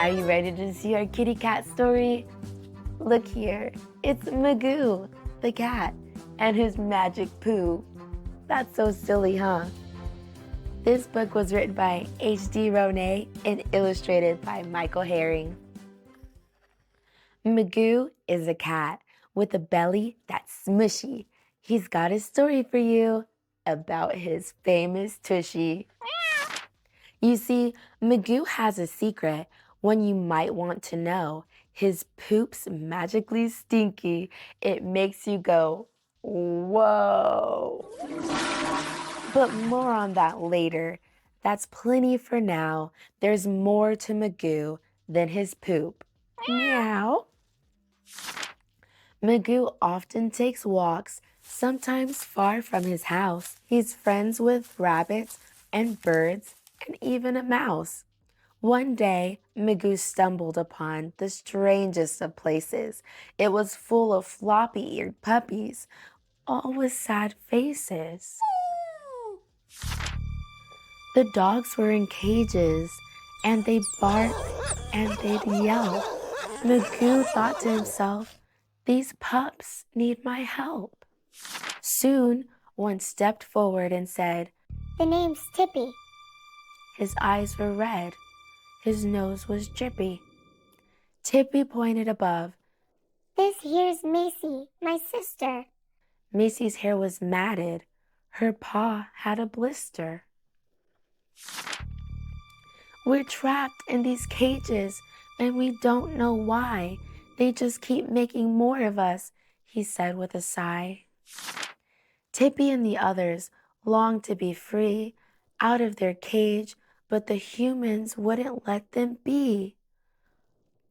Are you ready to see our kitty cat story? Look here, it's Magoo, the cat, and his magic poo. That's so silly, huh? This book was written by H.D. Ronay and illustrated by Michael Herring. Magoo is a cat with a belly that's smushy. He's got a story for you about his famous tushy. You see, Magoo has a secret, one you might want to know. His poop's magically stinky. It makes you go, whoa. But more on that later. That's plenty for now. There's more to Magoo than his poop. Meow. Magoo often takes walks, sometimes far from his house. He's friends with rabbits and birds and even a mouse. One day, Magoo stumbled upon the strangest of places. It was full of floppy-eared puppies, all with sad faces. The dogs were in cages, and they barked and they'd yelp. Magoo thought to himself, these pups need my help. Soon, one stepped forward and said, "The name's Tippy." His eyes were red. His nose was drippy. Tippy pointed above. "This here's Macy, my sister." Macy's hair was matted. Her paw had a blister. We're trapped in these cages, and we don't know why. They just keep making more of us, he said with a sigh. Tippy and the others longed to be free, out of their cage, but the humans wouldn't let them be,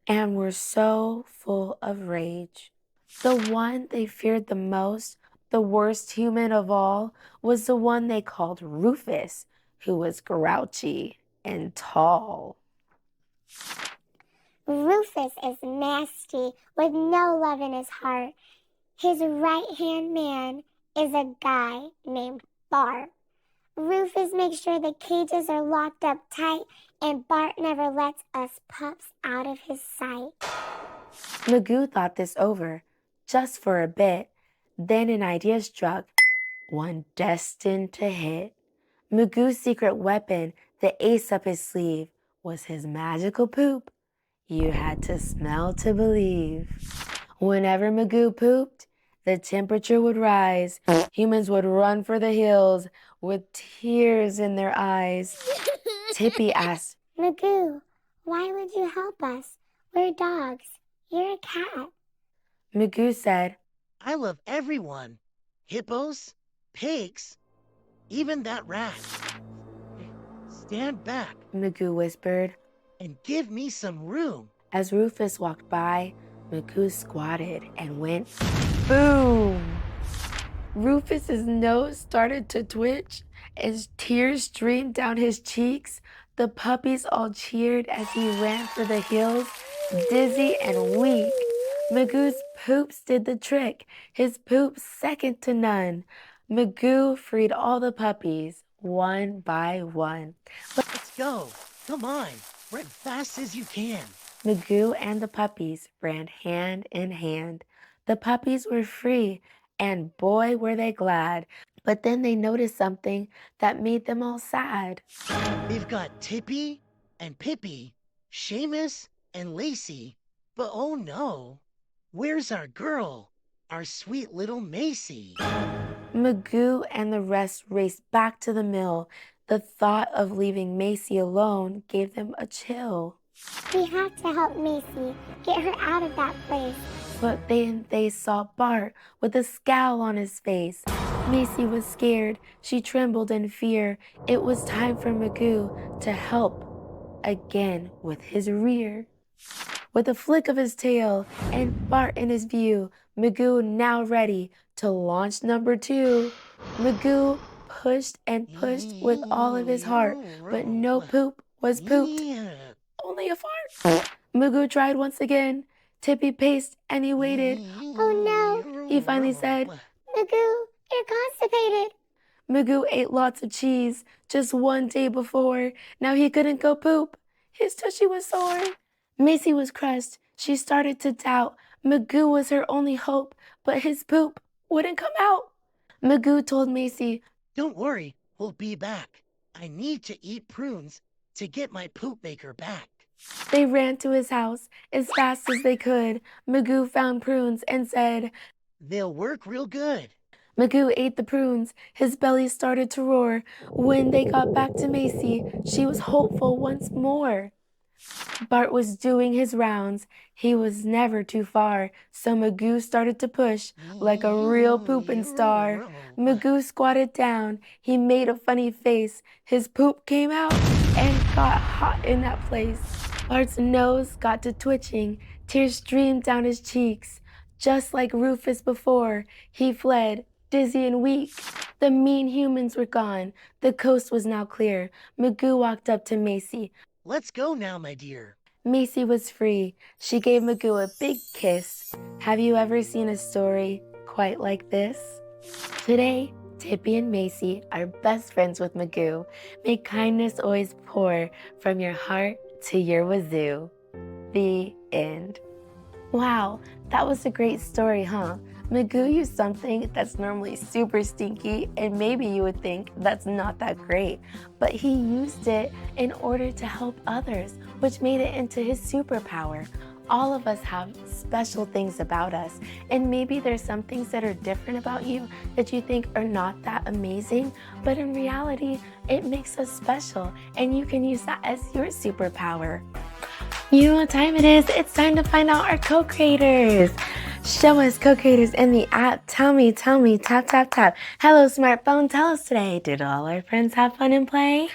and were so full of rage. The one they feared the most, the worst human of all, was the one they called Rufus, who was grouchy and tall. Rufus is nasty with no love in his heart. His right-hand man is a guy named Bart. Rufus makes sure the cages are locked up tight, and Bart never lets us pups out of his sight. Magoo thought this over, just for a bit. Then an idea struck, one destined to hit. Magoo's secret weapon, the ace up his sleeve, was his magical poop. You had to smell to believe. Whenever Magoo pooped, the temperature would rise. Humans would run for the hills with tears in their eyes. Tippy asked, "Magoo, why would you help us? We're dogs. You're a cat." Magoo said, I love everyone. Hippos, pigs, even that rat. Stand back Magoo whispered. and give me some room. As Rufus walked by, Magoo squatted and went boom. Rufus's nose started to twitch as tears streamed down his cheeks. The puppies all cheered as he ran for the hills, dizzy and weak. Magoo's poops did the trick, his poops second to none. Magoo freed all the puppies, one by one. Let's go. Come on. Run fast as you can. Magoo and the puppies ran hand in hand. The puppies were free, and boy were they glad. But then they noticed something that made them all sad. We've got Tippy and Pippy, Seamus and Lacey. But oh no, where's our girl? Our sweet little Macy. Magoo and the rest raced back to the mill. The thought of leaving Macy alone gave them a chill. We have to help Macy get her out of that place. But then they saw Bart with a scowl on his face. Macy was scared. She trembled in fear. It was time for Magoo to help again with his rear. With a flick of his tail and Bart in his view, Magoo now ready to launch number 2. Magoo pushed and pushed with all of his heart, but no poop was pooped. Only a fart. Magoo tried once again. Tippy paced and he waited. "Oh no," He finally said, "Magoo, you're constipated." Magoo ate lots of cheese just one day before. Now he couldn't go poop. His tushy was sore. Macy was crushed. She started to doubt. Magoo was her only hope, but his poop wouldn't come out. Magoo told Macy, Don't worry, we'll be back. I need to eat prunes to get my poop maker back. They ran to his house as fast as they could. Magoo found prunes and said, They'll work real good. Magoo ate the prunes. His belly started to roar. When they got back to Macy, she was hopeful once more. Bart was doing his rounds. He was never too far, so Magoo started to push like a real pooping star. Magoo squatted down. He made a funny face. His poop came out and got hot in that place. Bart's nose got to twitching. Tears streamed down his cheeks. Just like Rufus before, he fled, dizzy and weak. The mean humans were gone. The coast was now clear. Magoo walked up to Macy. Let's go now, my dear. Macy was free. She gave Magoo a big kiss. Have you ever seen a story quite like this? Today, Tippy and Macy are best friends with Magoo. May kindness always pour from your heart to your wazoo. The end. Wow, that was a great story, huh? Magoo used something that's normally super stinky, and maybe you would think that's not that great, but he used it in order to help others, which made it into his superpower. All of us have special things about us, and maybe there's some things that are different about you that you think are not that amazing, but in reality, it makes us special, and you can use that as your superpower. You know what time it is? It's time to find out our co-creators. Show us co-creators in the app. Tell me, tap, tap, tap. Hello, smartphone, tell us today. Did all our friends have fun and play?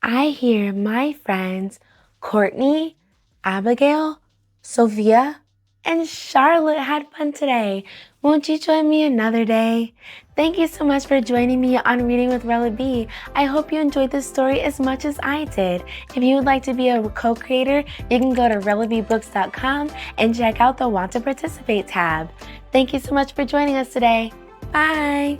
I hear my friends Courtney, Abigail, Sophia, and Charlotte had fun today. Won't you join me another day? Thank you so much for joining me on Reading with Rella B. I hope you enjoyed this story as much as I did. If you would like to be a co-creator, you can go to rellabbbooks.com and check out the Want to Participate tab. Thank you so much for joining us today. Bye!